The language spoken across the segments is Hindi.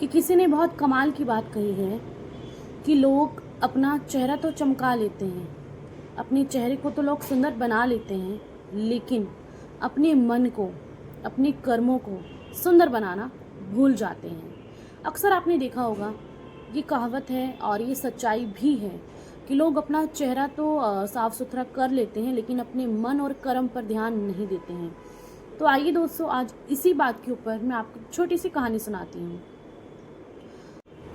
कि किसी ने बहुत कमाल की बात कही है कि लोग अपना चेहरा तो चमका लेते हैं, अपने चेहरे को तो लोग सुंदर बना लेते हैं, लेकिन अपने मन को, अपने कर्मों को सुंदर बनाना भूल जाते हैं। अक्सर आपने देखा होगा, ये कहावत है और ये सच्चाई भी है कि लोग अपना चेहरा तो साफ़ सुथरा कर लेते हैं, लेकिन अपने मन और कर्म पर ध्यान नहीं देते हैं। तो आइए दोस्तों, आज इसी बात के ऊपर मैं आपको छोटी सी कहानी सुनाती हूँ।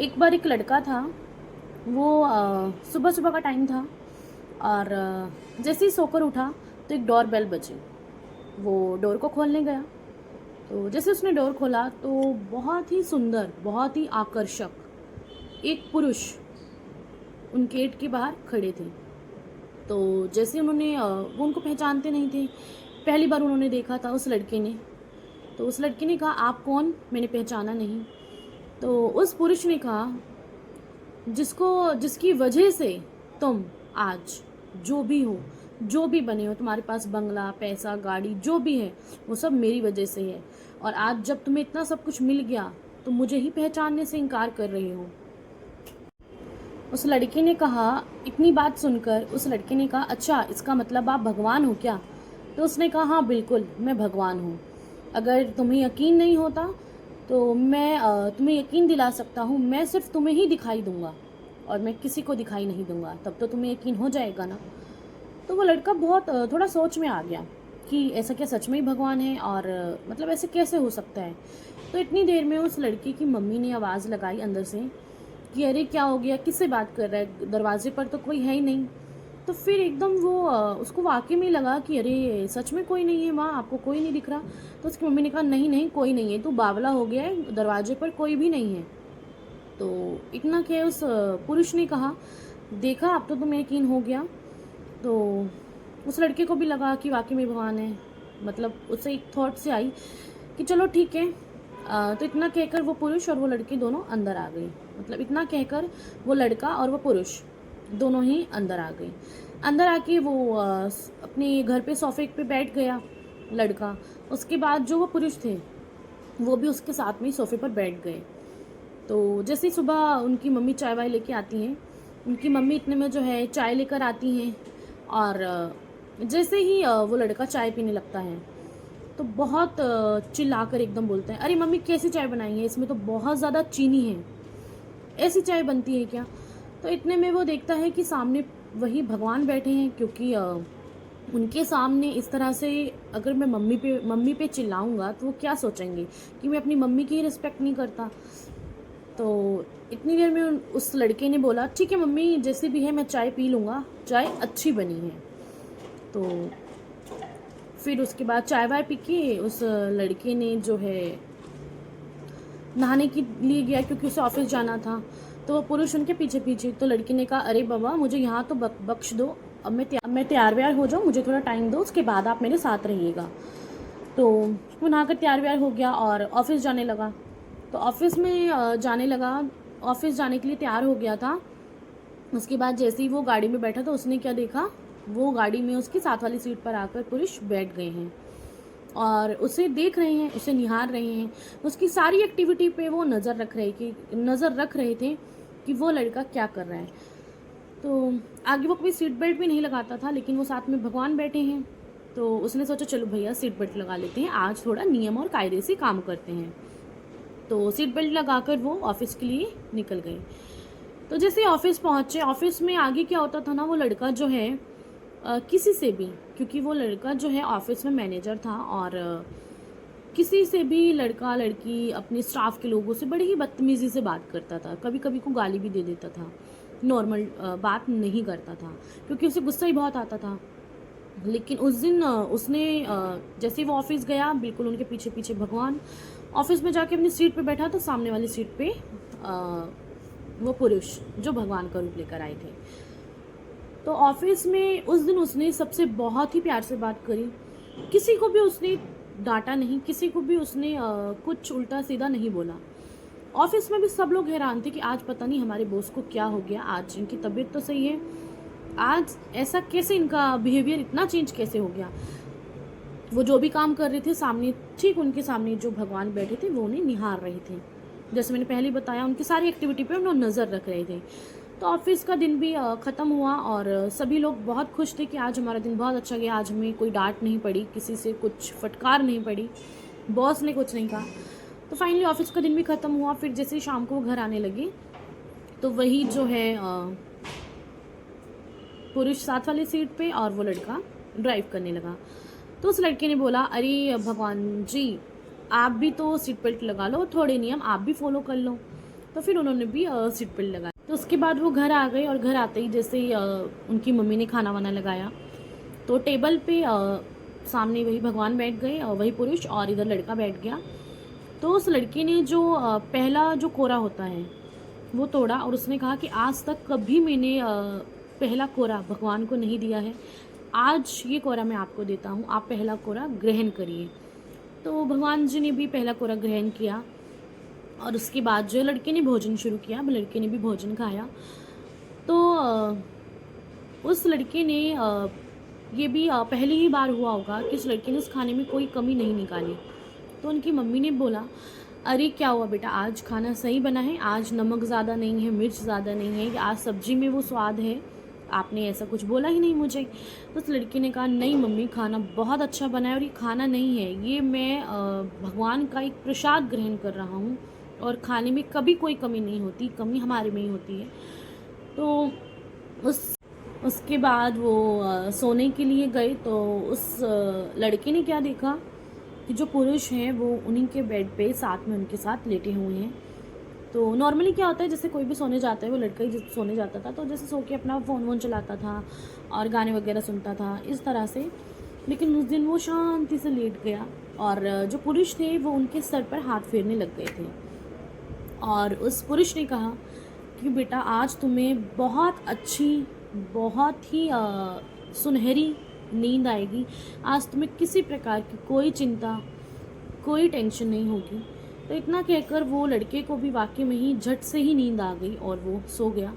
एक बार एक लड़का था, वो सुबह सुबह का टाइम था और जैसे ही सोकर उठा तो एक डोर बेल बजी। वो डोर को खोलने गया, तो जैसे उसने डोर खोला तो बहुत ही सुंदर, बहुत ही आकर्षक एक पुरुष उन गेट के बाहर खड़े थे। तो जैसे उन्होंने वो उनको पहचानते नहीं थे, पहली बार उन्होंने देखा था उस लड़के ने। तो उस लड़के ने कहा, आप कौन? मैंने पहचाना नहीं। तो उस पुरुष ने कहा, जिसकी वजह से तुम आज जो भी हो, जो भी बने हो, तुम्हारे पास बंगला, पैसा, गाड़ी जो भी है, वो सब मेरी वजह से है। और आज जब तुम्हें इतना सब कुछ मिल गया तो मुझे ही पहचानने से इनकार कर रहे हो। उस लड़के ने कहा, इतनी बात सुनकर उस लड़के ने कहा, अच्छा इसका मतलब आप भगवान हो क्या? तो उसने कहा, हाँ बिल्कुल, मैं भगवान हूँ। अगर तुम्हें यकीन नहीं होता तो मैं तुम्हें यकीन दिला सकता हूँ। मैं सिर्फ तुम्हें ही दिखाई दूंगा और मैं किसी को दिखाई नहीं दूंगा, तब तो तुम्हें यकीन हो जाएगा ना। तो वो लड़का बहुत थोड़ा सोच में आ गया कि ऐसा क्या सच में ही भगवान है, और मतलब ऐसे कैसे हो सकता है। तो इतनी देर में उस लड़के की मम्मी ने आवाज़ लगाई अंदर से कि अरे क्या हो गया, किससे बात कर रहा है, दरवाजे पर तो कोई है ही नहीं। तो फिर एकदम वो उसको वाकई में लगा कि अरे सच में कोई नहीं है माँ, आपको कोई नहीं दिख रहा? तो उसकी मम्मी ने कहा, नहीं नहीं कोई नहीं है, तू बावला हो गया है, दरवाजे पर कोई भी नहीं है। तो इतना क्या उस पुरुष ने कहा, देखा अब तो तुम्हें यकीन हो गया। तो उस लड़के को भी लगा कि वाकई में भगवान है, मतलब उससे एक थॉट से आई कि चलो ठीक है। तो इतना कहकर वो पुरुष और वो लड़के दोनों अंदर आ गए। मतलब इतना कहकर वो लड़का और वो पुरुष दोनों ही अंदर आ गए। अंदर आके वो अपने घर पे सोफे पे बैठ गया लड़का। उसके बाद जो वो पुरुष थे वो भी उसके साथ में ही सोफे पर बैठ गए। तो जैसे ही सुबह उनकी मम्मी चाय वाय लेके आती हैं, उनकी मम्मी इतने में जो है चाय लेकर आती हैं, और जैसे ही वो लड़का चाय पीने लगता है तो बहुत चिल्लाकर एकदम बोलते हैं, अरे मम्मी कैसी चाय बनाई है, इसमें तो बहुत ज़्यादा चीनी है, ऐसी चाय बनती है क्या? तो इतने में वो देखता है कि सामने वही भगवान बैठे हैं, क्योंकि उनके सामने इस तरह से अगर मैं मम्मी पे चिल्लाऊंगा तो वो क्या सोचेंगे कि मैं अपनी मम्मी की ही रिस्पेक्ट नहीं करता। तो इतनी देर में उस लड़के ने बोला, ठीक है मम्मी जैसे भी है मैं चाय पी लूँगा, चाय अच्छी बनी है। तो फिर उसके बाद चाय वाय पी के उस लड़के ने जो है नहाने के लिए गया, क्योंकि उसे ऑफिस जाना था। तो वो पुरुष उनके पीछे पीछे। तो लड़के ने कहा, अरे बाबा मुझे यहाँ तो बख्श दो, अब मैं तैयार व्यार हो जाऊँ, मुझे थोड़ा टाइम दो, उसके बाद आप मेरे साथ रहिएगा। तो वो नहाकर तैयार व्यार हो गया और ऑफिस जाने लगा। तो ऑफिस में जाने लगा, ऑफिस जाने के लिए तैयार हो गया था। उसके बाद जैसे ही वो गाड़ी में बैठा तो उसने क्या देखा, वो गाड़ी में उसकी साथ वाली सीट पर आकर पुरुष बैठ गए हैं और उसे देख रहे हैं, उसे निहार रहे हैं। उसकी सारी एक्टिविटी पे वो नज़र रख रहे थे कि वो लड़का क्या कर रहा है। तो आगे वो कोई सीट बेल्ट भी नहीं लगाता था, लेकिन वो साथ में भगवान बैठे हैं तो उसने सोचा चलो भैया सीट बेल्ट लगा लेते हैं, आज थोड़ा नियम और कायदे से काम करते हैं। तो सीट बेल्ट लगाकर वो ऑफिस के लिए निकल गए। तो जैसे ऑफिस पहुंचे, ऑफिस में आगे क्या होता था ना, वो लड़का जो है किसी से भी, क्योंकि वो लड़का जो है ऑफिस में मैनेजर था, और किसी से भी लड़का लड़की अपने स्टाफ के लोगों से बड़ी ही बदतमीज़ी से बात करता था, कभी कभी को गाली भी दे देता था, नॉर्मल बात नहीं करता था, क्योंकि उसे गुस्सा ही बहुत आता था। लेकिन उस दिन उसने जैसे ही वो ऑफिस गया, बिल्कुल उनके पीछे पीछे भगवान, ऑफिस में जाके अपनी सीट पे बैठा तो सामने वाली सीट पे वो पुरुष जो भगवान का रूप लेकर आए थे। तो ऑफिस में उस दिन उसने सबसे बहुत ही प्यार से बात करी, किसी को भी उसने डांटा नहीं, किसी को भी उसने कुछ उल्टा सीधा नहीं बोला। ऑफिस में भी सब लोग हैरान थे कि आज पता नहीं हमारे बॉस को क्या हो गया, आज इनकी तबीयत तो सही है, आज ऐसा कैसे, इनका बिहेवियर इतना चेंज कैसे हो गया। वो जो भी काम कर रहे थे सामने, ठीक उनके सामने जो भगवान बैठे थे वो उन्हें निहार रहे थे। जैसे मैंने पहले बताया, उनकी सारी एक्टिविटी पे उन्होंने नज़र रख रहे थे। तो ऑफिस का दिन भी ख़त्म हुआ और सभी लोग बहुत खुश थे कि आज हमारा दिन बहुत अच्छा गया, आज हमें कोई डांट नहीं पड़ी, किसी से कुछ फटकार नहीं पड़ी, बॉस ने कुछ नहीं कहा। तो फाइनली ऑफिस का दिन भी ख़त्म हुआ। फिर जैसे ही शाम को वो घर आने लगे तो वही जो है पुरुष साथ वाली सीट पे और वो लड़का ड्राइव करने लगा। तो उस लड़के ने बोला, अरे भगवान जी, आप भी तो सीट बेल्ट लगा लो, थोड़े नियम आप भी फॉलो कर लो। तो फिर उन्होंने भी सीट बेल्ट लगाया। तो उसके बाद वो घर आ गए और घर आते ही जैसे ही उनकी मम्मी ने खाना वाना लगाया तो टेबल पे सामने वही भगवान बैठ गए और वही पुरुष, और इधर लड़का बैठ गया। तो उस लड़के ने जो पहला जो कोरा होता है वो तोड़ा और उसने कहा कि आज तक कभी मैंने पहला कोरा भगवान को नहीं दिया है, आज ये कोरा मैं आपको देता हूँ, आप पहला कोरा ग्रहण करिए। तो भगवान जी ने भी पहला कोरा ग्रहण किया और उसके बाद जो लड़के ने भोजन शुरू किया, लड़के ने भी भोजन खाया। तो उस लड़के ने ये भी पहली ही बार हुआ होगा कि उस लड़के ने उस खाने में कोई कमी नहीं निकाली। तो उनकी मम्मी ने बोला, अरे क्या हुआ बेटा, आज खाना सही बना है, आज नमक ज़्यादा नहीं है, मिर्च ज़्यादा नहीं है, या आज सब्जी में वो स्वाद है, आपने ऐसा कुछ बोला ही नहीं मुझे। तो उस लड़के ने कहा, नहीं मम्मी, खाना बहुत अच्छा बना है और ये खाना नहीं है, ये मैं भगवान का एक प्रसाद ग्रहण कर रहा हूँ और खाने में कभी कोई कमी नहीं होती, कमी हमारे में ही होती है। तो उसके बाद वो सोने के लिए गए। तो उस लड़के ने क्या देखा कि जो पुरुष हैं वो उन्हीं के बेड पे साथ में उनके साथ लेटे हुए हैं। तो नॉर्मली क्या होता है, जैसे कोई भी सोने जाता है, वो लड़का ही सोने जाता था तो जैसे सो के अपना फ़ोन वोन चलाता था और गाने वगैरह सुनता था इस तरह से। लेकिन उस दिन वो शांति से लेट गया और जो पुरुष थे वो उनके सर पर हाथ फेरने लग गए थे। और उस पुरुष ने कहा कि बेटा, आज तुम्हें बहुत अच्छी, बहुत ही सुनहरी नींद आएगी, आज तुम्हें किसी प्रकार की कोई चिंता, कोई टेंशन नहीं होगी। तो इतना कहकर वो लड़के को भी वाकई में ही झट से ही नींद आ गई और वो सो गया।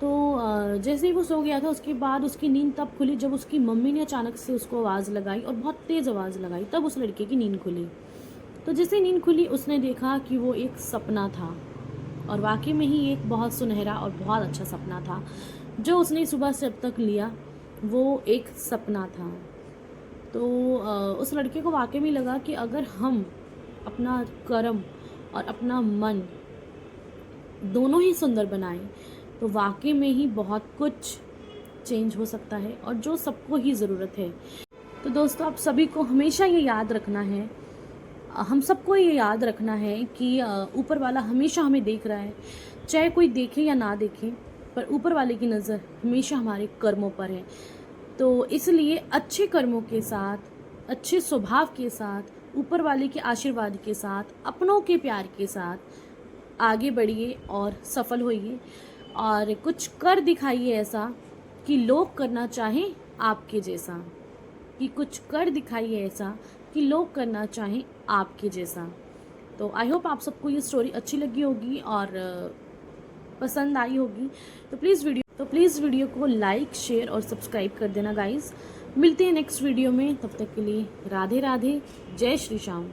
तो जैसे ही वो सो गया था उसके बाद उसकी नींद तब खुली जब उसकी मम्मी ने अचानक से उसको आवाज़ लगाई और बहुत तेज़ आवाज़ लगाई, तब उस लड़के की नींद खुली। तो जैसे ही नींद खुली उसने देखा कि वो एक सपना था और वाकई में ही एक बहुत सुनहरा और बहुत अच्छा सपना था। जो उसने सुबह से अब तक लिया वो एक सपना था। तो उस लड़के को वाकई में लगा कि अगर हम अपना कर्म और अपना मन दोनों ही सुंदर बनाएं तो वाकई में ही बहुत कुछ चेंज हो सकता है और जो सबको ही ज़रूरत है। तो दोस्तों, आप सभी को हमेशा ये याद रखना है, हम सबको ये याद रखना है कि ऊपर वाला हमेशा हमें देख रहा है, चाहे कोई देखे या ना देखे, पर ऊपर वाले की नज़र हमेशा हमारे कर्मों पर है। तो इसलिए अच्छे कर्मों के साथ, अच्छे स्वभाव के साथ, ऊपर वाले के आशीर्वाद के साथ, अपनों के प्यार के साथ आगे बढ़िए और सफल होइए और कुछ कर दिखाइए ऐसा कि लोग करना चाहें आपके जैसा, कि कुछ कर दिखाइए ऐसा कि लोग करना चाहें आपके जैसा। तो आई होप आप सबको ये स्टोरी अच्छी लगी होगी और पसंद आई होगी। तो प्लीज़ वीडियो को लाइक, शेयर और सब्सक्राइब कर देना गाइस। मिलते हैं नेक्स्ट वीडियो में, तब तक के लिए राधे राधे, जय श्री श्याम।